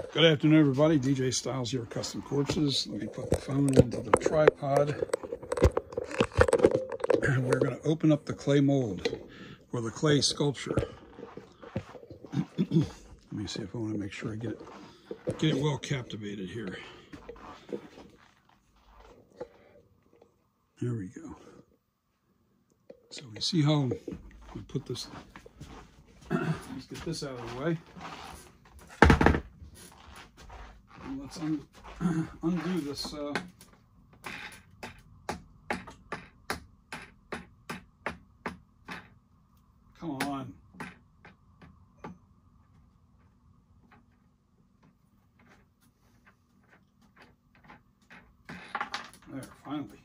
Good afternoon, everybody. DJ Styles here, Custom Corpses. Let me put the phone onto the tripod. And we're going to open up the clay mold or the clay sculpture. Let me see if I want to make sure I get it well captivated here. There we go. So we see how we put this. Let's get this out of the way. And let's undo this. Come on. There, finally.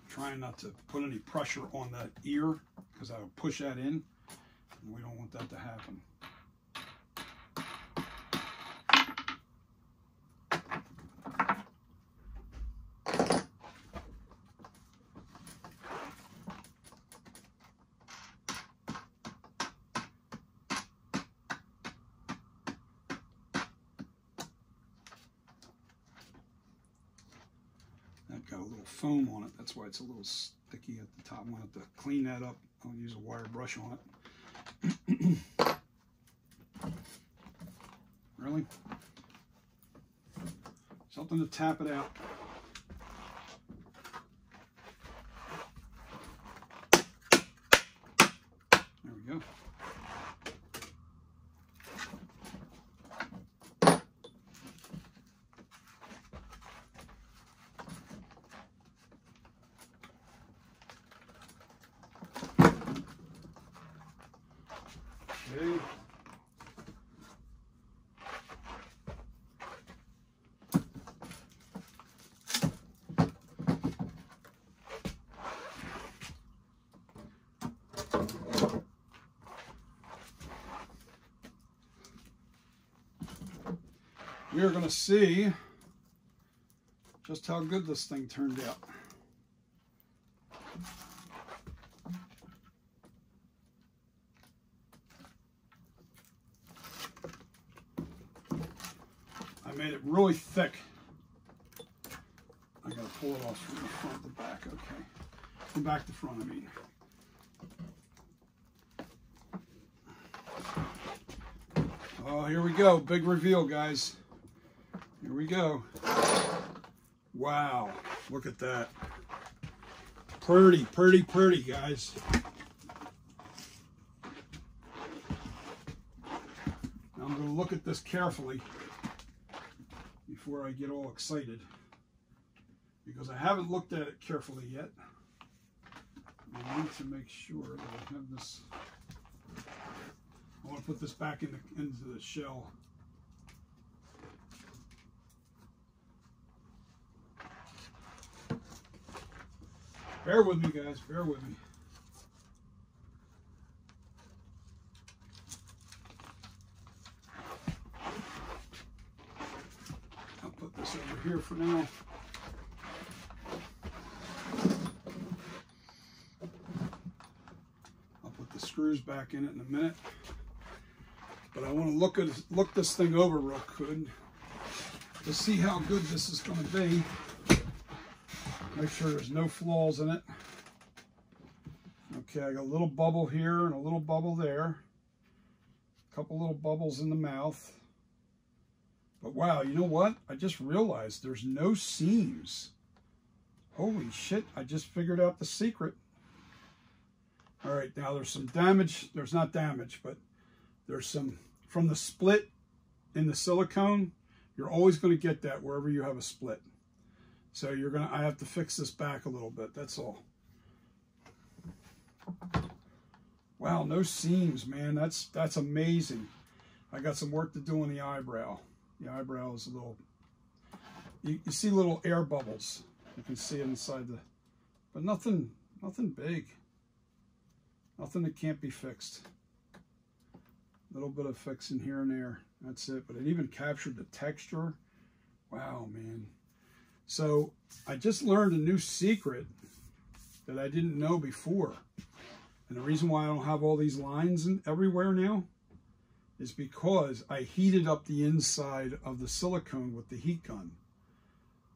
Trying not to put any pressure on that ear because I will push that in, and we don't want that to happen. Got a little foam on it, that's why it's a little sticky at the top. I'm going to have to clean that up. I'll use a wire brush on it. Really? Something to tap it out. There we go. Okay. We are going to see just how good this thing turned out. I made it really thick. I gotta pull it off from the front to back, okay. From back to front, I mean. Oh, here we go. Big reveal, guys. Here we go. Wow, look at that. Pretty, pretty, pretty, guys. Now I'm gonna look at this carefully before I get all excited, because I haven't looked at it carefully yet. I need to make sure that I have this. I want to put this back into the shell. Bear with me, guys, bear with me. Put this over here for now. I'll put the screws back in it in a minute. But I want to look this thing over real good to see how good this is going to be. Make sure there's no flaws in it. Okay, I got a little bubble here and a little bubble there. A couple little bubbles in the mouth. But wow, you know what? I just realized there's no seams. Holy shit, I just figured out the secret. All right, now there's some damage. There's not damage, but there's some, from the split in the silicone, you're always going to get that wherever you have a split. So I have to fix this back a little bit, that's all. Wow, no seams, man. That's amazing. I got some work to do on the eyebrow. The eyebrow is a little, you see little air bubbles. You can see it inside the, but nothing big. Nothing that can't be fixed. A little bit of fixing here and there. That's it. But it even captured the texture. Wow, man. So I just learned a new secret that I didn't know before. And the reason why I don't have all these lines everywhere now is because I heated up the inside of the silicone with the heat gun.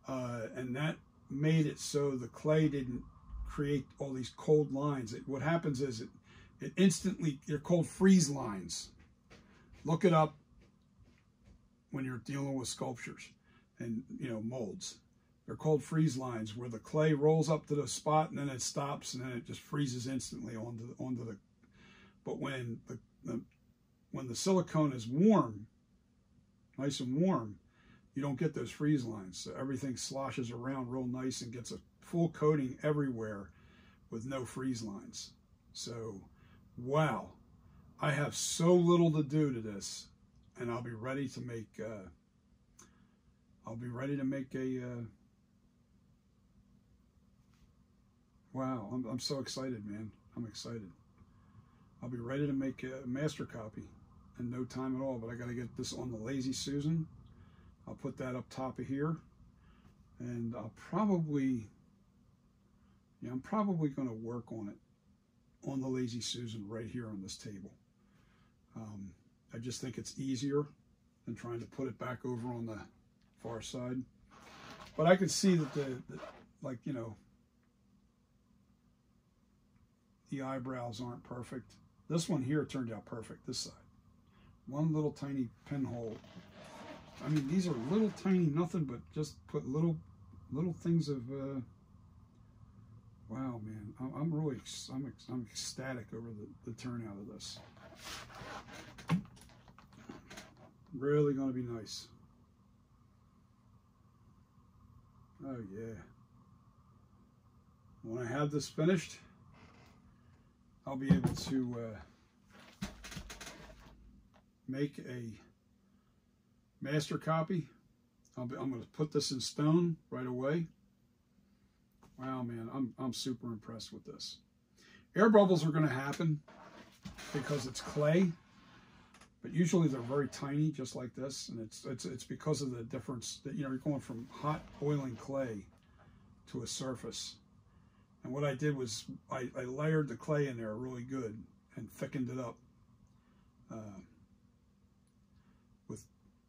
And that made it so the clay didn't create all these cold lines. What happens is it instantly, they're called freeze lines. Look it up when you're dealing with sculptures and, you know, molds. They're called freeze lines, where the clay rolls up to the spot and then it stops and then it just freezes instantly onto the. But when the silicone is warm, nice and warm, you don't get those freeze lines. So everything sloshes around real nice and gets a full coating everywhere with no freeze lines. So, wow, I have so little to do to this, and I'll be ready to make. Wow, I'm so excited, man. I'm excited. I'll be ready to make a master copy in no time at all, but I got to get this on the Lazy Susan. I'll put that up top of here, and I'm probably going to work on it on the Lazy Susan right here on this table. I just think it's easier than trying to put it back over on the far side. But I could see that like, you know, the eyebrows aren't perfect. This one here turned out perfect, this side. One little tiny pinhole. I mean, these are little tiny nothing, but just put little things of, wow, man. I'm ecstatic over the turnout of this. Really going to be nice. Oh, yeah. When I have this finished, I'll be able to make a master copy. I'm going to put this in stone right away. Wow, man, I'm super impressed with this. Air bubbles are going to happen because it's clay, but usually they're very tiny, just like this, and it's because of the difference that, you know, you're going from hot boiling clay to a surface. And what I did was I layered the clay in there really good and thickened it up with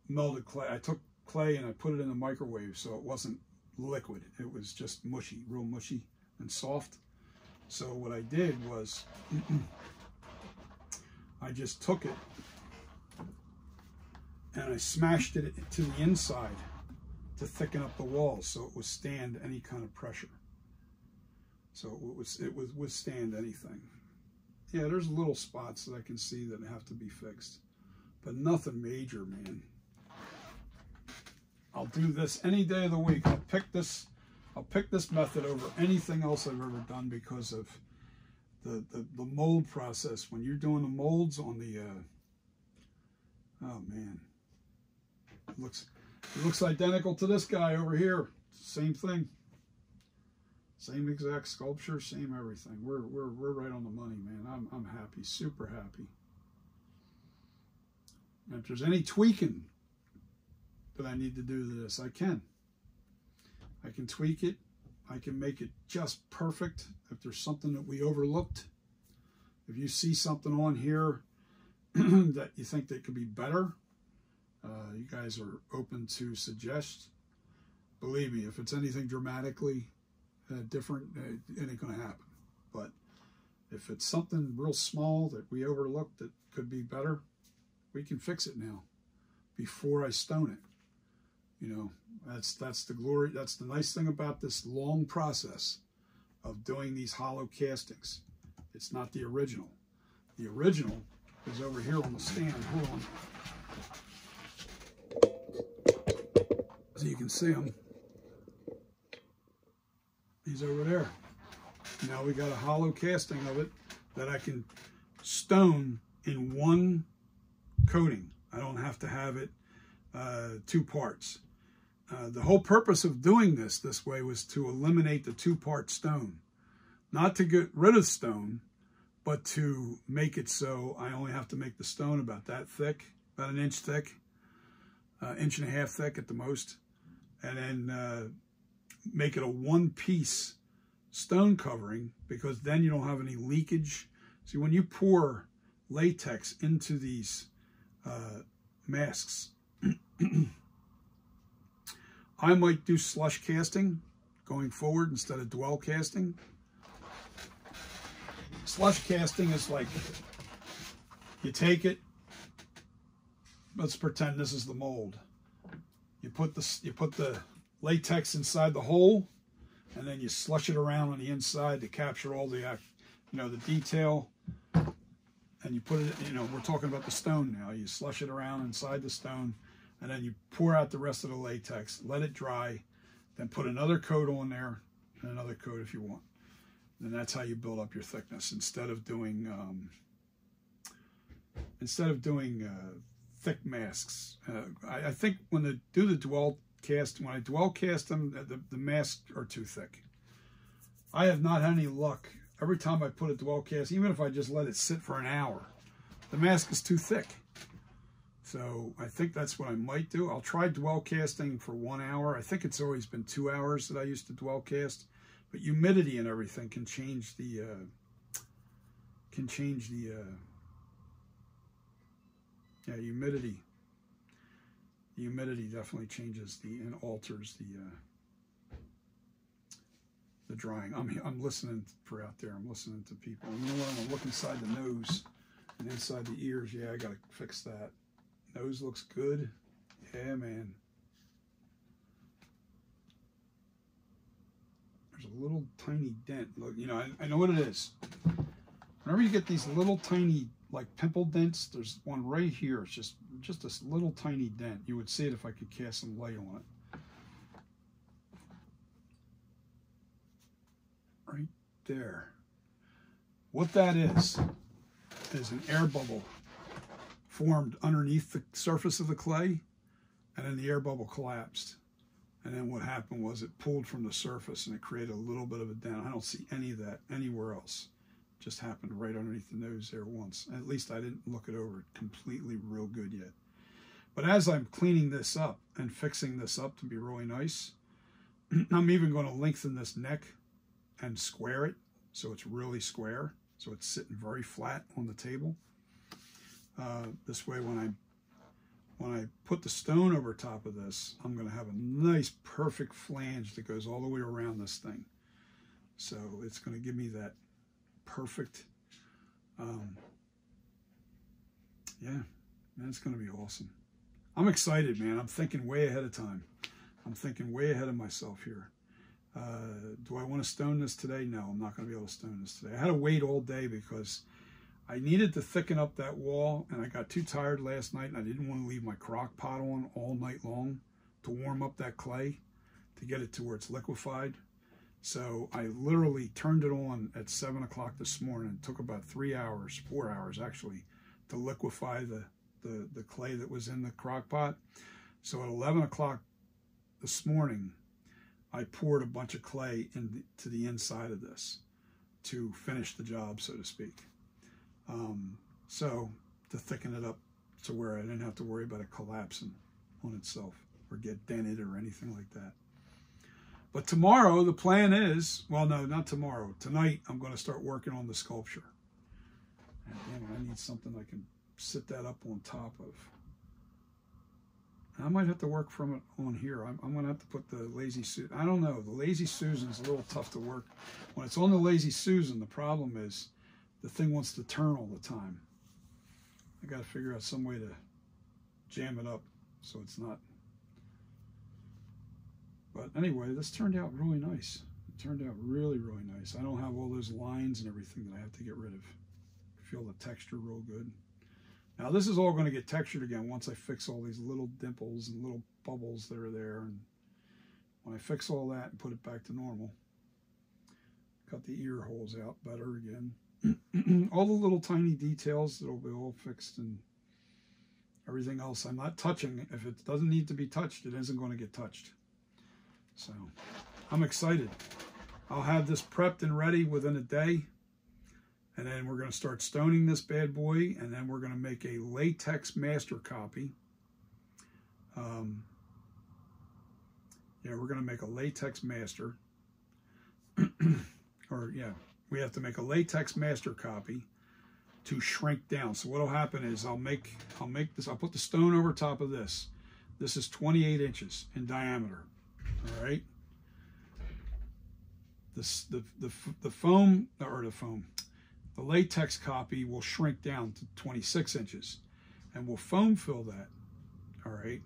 melted clay. I took clay and I put it in the microwave so it wasn't liquid. It was just mushy, real mushy and soft. So what I did was I just took it and I smashed it to the inside to thicken up the walls so it would stand any kind of pressure. So it would withstand anything. Yeah, there's little spots that I can see that have to be fixed, but nothing major, man. I'll do this any day of the week. I'll pick this method over anything else I've ever done because of the mold process. When you're doing the molds on the, oh man, it looks identical to this guy over here. Same thing. Same exact sculpture, same everything. We're right on the money, man. I'm happy, super happy. And if there's any tweaking that I need to do to this, I can tweak it. I can make it just perfect. If there's something that we overlooked, if you see something on here that you think that could be better, you guys are open to suggest. Believe me, if it's anything dramatically different, it ain't gonna happen. But if it's something real small that we overlooked that could be better, we can fix it now before I stone it. You know, that's the glory, that's the nice thing about this long process of doing these hollow castings. It's not the original. The original is over here on the stand. Hold on. So you can see them. He's over there. Now we got a hollow casting of it that I can stone in one coating. I don't have to have it two parts. The whole purpose of doing this way was to eliminate the two-part stone. Not to get rid of stone, but to make it so I only have to make the stone about that thick, about an inch thick, inch and a half thick at the most. And then make it a one-piece stone covering, because then you don't have any leakage. See, when you pour latex into these masks, I might do slush casting going forward instead of dwell casting. Slush casting is like, you take it, let's pretend this is the mold. You put the latex inside the hole, and then you slush it around on the inside to capture all the, the detail. And you put it, we're talking about the stone now. You slush it around inside the stone, and then you pour out the rest of the latex, let it dry, then put another coat on there, and another coat if you want. And that's how you build up your thickness instead of doing thick masks. I think when they do the dwell cast, when I dwell cast them, the masks are too thick. I have not had any luck. Every time I put a dwell cast, even if I just let it sit for an hour, the mask is too thick. So I think that's what I might do. I'll try dwell casting for 1 hour. I think it's always been 2 hours that I used to dwell cast, but humidity and everything can change the humidity. The humidity definitely changes and alters the drying. I'm listening for out there. I'm listening to people. You know what? I'm gonna look inside the nose and inside the ears. Yeah, I gotta fix that. Nose looks good. Yeah, man. There's a little tiny dent. Look, I know what it is. Whenever you get these little tiny like pimple dents, there's one right here. It's just this little tiny dent. You would see it if I could cast some light on it. Right there. What that is an air bubble formed underneath the surface of the clay, and then the air bubble collapsed. And then what happened was it pulled from the surface and it created a little bit of a dent. I don't see any of that anywhere else. It just happened right underneath the nose there once. At least I didn't look it over completely real good yet. But as I'm cleaning this up and fixing this up to be really nice, I'm even going to lengthen this neck and square it so it's really square, so it's sitting very flat on the table. This way, when I put the stone over top of this, I'm going to have a nice perfect flange that goes all the way around this thing. So it's going to give me that perfect, yeah, man, it's going to be awesome. I'm excited, man. I'm thinking way ahead of time. I'm thinking way ahead of myself here. Do I want to stone this today? No, I'm not going to be able to stone this today. I had to wait all day because I needed to thicken up that wall, and I got too tired last night, and I didn't want to leave my crock pot on all night long to warm up that clay to get it to where it's liquefied. So I literally turned it on at 7 o'clock this morning. It took about 3 hours, 4 hours actually, to liquefy the clay that was in the crock pot. So at 11 o'clock this morning, I poured a bunch of clay into the inside of this to finish the job, so to speak. So to thicken it up to where I didn't have to worry about it collapsing on itself or get dented or anything like that. But tomorrow, the plan is, well, no, not tomorrow. Tonight, I'm going to start working on the sculpture. And damn it, I need something I can sit that up on top of. I might have to work from it on here. I'm going to have to put the Lazy Susan. I don't know. The Lazy Susan's a little tough to work. When it's on the Lazy Susan, the problem is the thing wants to turn all the time. I got to figure out some way to jam it up so it's not. But anyway, this turned out really nice. It turned out really, really nice. I don't have all those lines and everything that I have to get rid of. I feel the texture real good. Now this is all going to get textured again once I fix all these little dimples and little bubbles that are there. And when I fix all that and put it back to normal, cut the ear holes out better again. All the little tiny details that'll be all fixed, and everything else I'm not touching. If it doesn't need to be touched, it isn't going to get touched. So I'm excited. I'll have this prepped and ready within a day. And then we're going to start stoning this bad boy, and then we're going to make a latex master copy. Yeah, we're going to make a latex master. Or, yeah, we have to make a latex master copy to shrink down. So what'll happen is I'll make this, I'll put the stone over top of this. This is 28 inches in diameter. All right. The foam, the latex copy will shrink down to 26 inches, and we'll foam fill that. All right.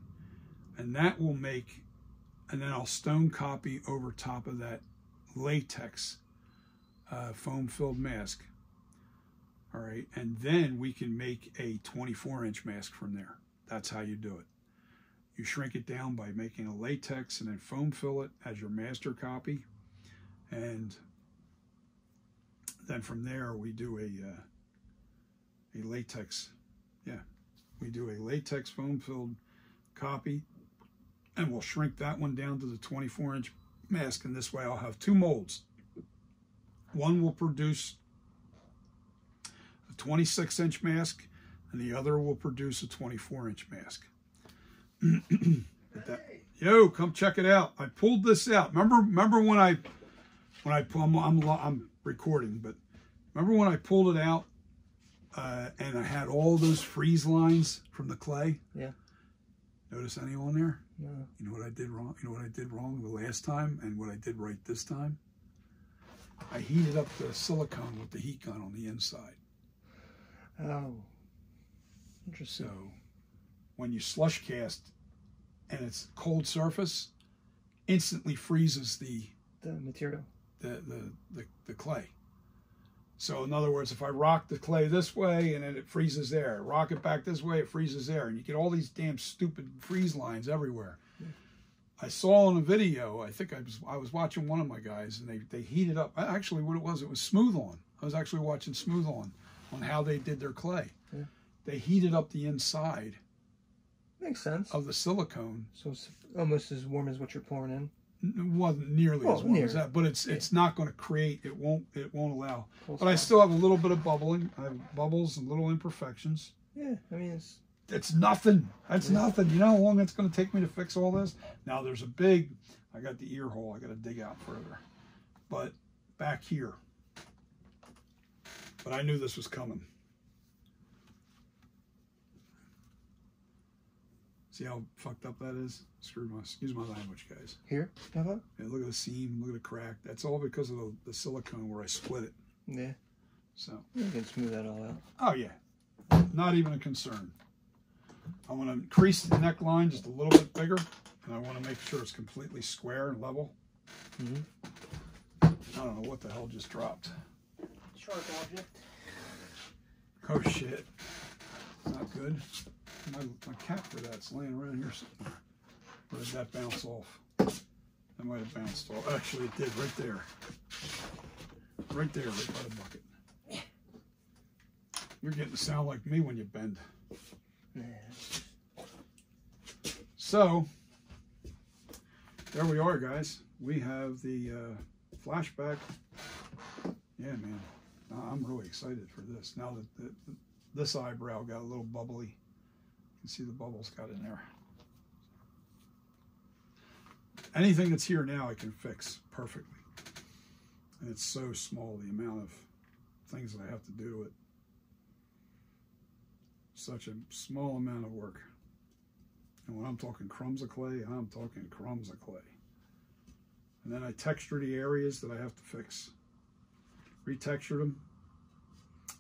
And that will make, and then I'll stone copy over top of that latex foam filled mask. All right. And then we can make a 24-inch mask from there. That's how you do it. You shrink it down by making a latex and then foam fill it as your master copy. And then from there we do a latex, we do a latex foam filled copy, and we'll shrink that one down to the 24-inch mask. And this way I'll have two molds. One will produce a 26-inch mask, and the other will produce a 24-inch mask. Yo, come check it out. I pulled this out. Remember when I'm recording, but remember when I pulled it out and I had all those freeze lines from the clay? Yeah. Notice any on there? No. You know what I did wrong? You know what I did wrong the last time and what I did right this time? I heated up the silicone with the heat gun on the inside. Oh. Interesting. So when you slush cast and it's cold surface, instantly freezes the material. The clay. So in other words, if I rock the clay this way and then it freezes there, rock it back this way, it freezes there, and you get all these damn stupid freeze lines everywhere. Yeah. I saw in a video, I think I was watching one of my guys, and they heated up. Actually, what it was Smooth On. I was actually watching Smooth On how they did their clay. Yeah. They heated up the inside. Makes sense. Of the silicone. So it's almost as warm as what you're pouring in. It wasn't nearly as warm as that, but it's not going to create. It won't allow. But I still have a little bit of bubbling. I have bubbles and little imperfections. Yeah, I mean it's nothing. That's nothing. You know how long it's going to take me to fix all this? Now there's a big. I got the ear hole. I got to dig out further. But back here. But I knew this was coming. See how fucked up that is? Excuse my language, guys. Here? Yeah, look at the seam, look at the crack. That's all because of the silicone where I split it. Yeah. So. You can smooth that all out. Oh, yeah. Not even a concern. I want to increase the neckline just a little bit bigger, and I want to make sure it's completely square and level. Mm-hmm. I don't know what the hell just dropped. Sharp object. Oh, shit. Not good. My cap for that's laying around here somewhere. Or did that bounce off? That might have bounced off. Actually, it did right there. Right there, right by the bucket. You're getting to sound like me when you bend. So, there we are, guys. We have the flashback. Yeah, man. I'm really excited for this. Now that this eyebrow got a little bubbly. You can see the bubbles got in there. Anything that's here now I can fix perfectly. And it's so small, the amount of things that I have to do to it. Such a small amount of work. And when I'm talking crumbs of clay, I'm talking crumbs of clay. And then I texture the areas that I have to fix. Retexture them.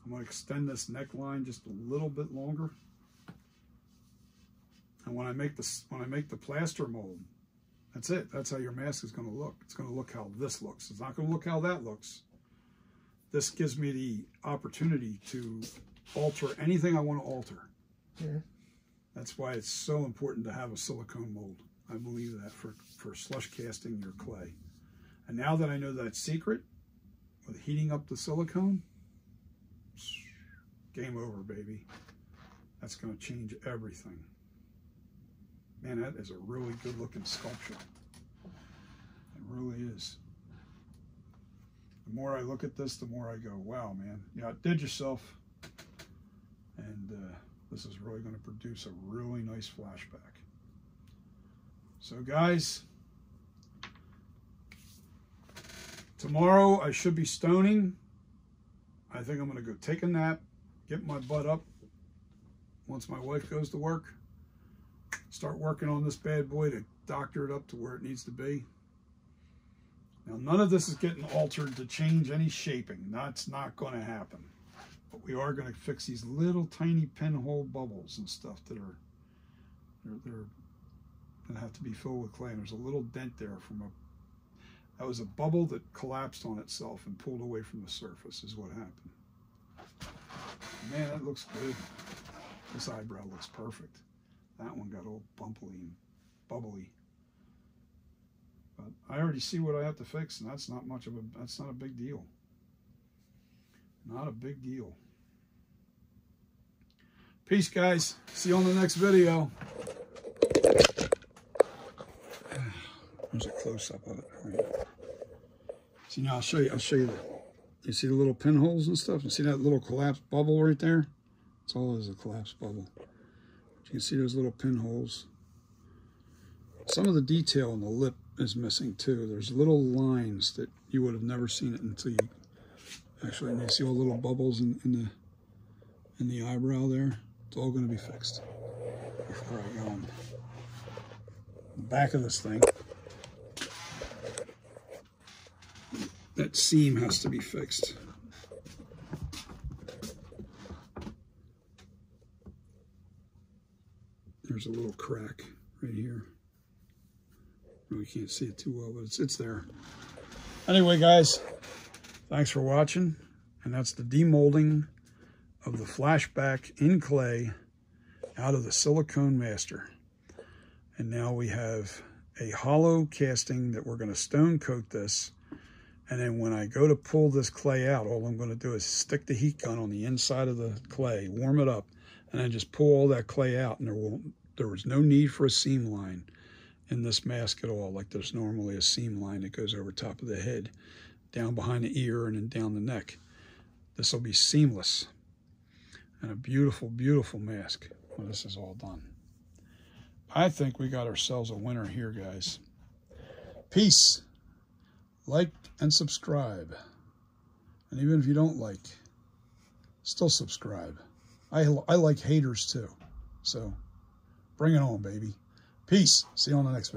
I'm going to extend this neckline just a little bit longer. And when I make the plaster mold, that's it. That's how your mask is going to look. It's going to look how this looks. It's not going to look how that looks. This gives me the opportunity to alter anything I want to alter. Yeah. That's why it's so important to have a silicone mold. I believe that for slush casting your clay. And now that I know that secret, with heating up the silicone, game over, baby. That's going to change everything. Man, that is a really good looking sculpture. It really is. The more I look at this, the more I go, wow, man. You outdid yourself. And this is really going to produce a really nice flashback. So guys, Tomorrow I should be stoning. I think I'm going to go take a nap, get my butt up once my wife goes to work, start working on this bad boy to doctor it up to where it needs to be. Now, none of this is getting altered to change any shaping. That's not going to happen. But we are going to fix these little tiny pinhole bubbles and stuff that are going to have to be filled with clay. And there's a little dent there that was a bubble that collapsed on itself and pulled away from the surface is what happened. Man, that looks good. This eyebrow looks perfect. That one got all bumpy and bubbly. But I already see what I have to fix, and that's not a big deal. Not a big deal. Peace, guys. See you on the next video. There's a close-up of it. See, now I'll show you you see the little pinholes and stuff? You see that little collapsed bubble right there? It's all is a collapsed bubble. You can see those little pinholes. Some of the detail on the lip is missing too. There's little lines that you would have never seen it until you actually, and you see all the little bubbles in the eyebrow there. It's all going to be fixed before I go on the back of this thing. That seam has to be fixed. There's a little crack right here. We can't see it too well, but it's there. Anyway, guys, thanks for watching. And that's the demolding of the Flashback in clay out of the Silicone Master. And now we have a hollow casting that we're going to stone coat this. And then when I go to pull this clay out, all I'm going to do is stick the heat gun on the inside of the clay, warm it up, and then just pull all that clay out. And there was no need for a seam line in this mask at all, like there's normally a seam line that goes over top of the head, down behind the ear, and then down the neck. This will be seamless. And a beautiful, beautiful mask when this is all done. I think we got ourselves a winner here, guys. Peace. Like and subscribe. And even if you don't like, still subscribe. I like haters too. So bring it on, baby. Peace. See you on the next video.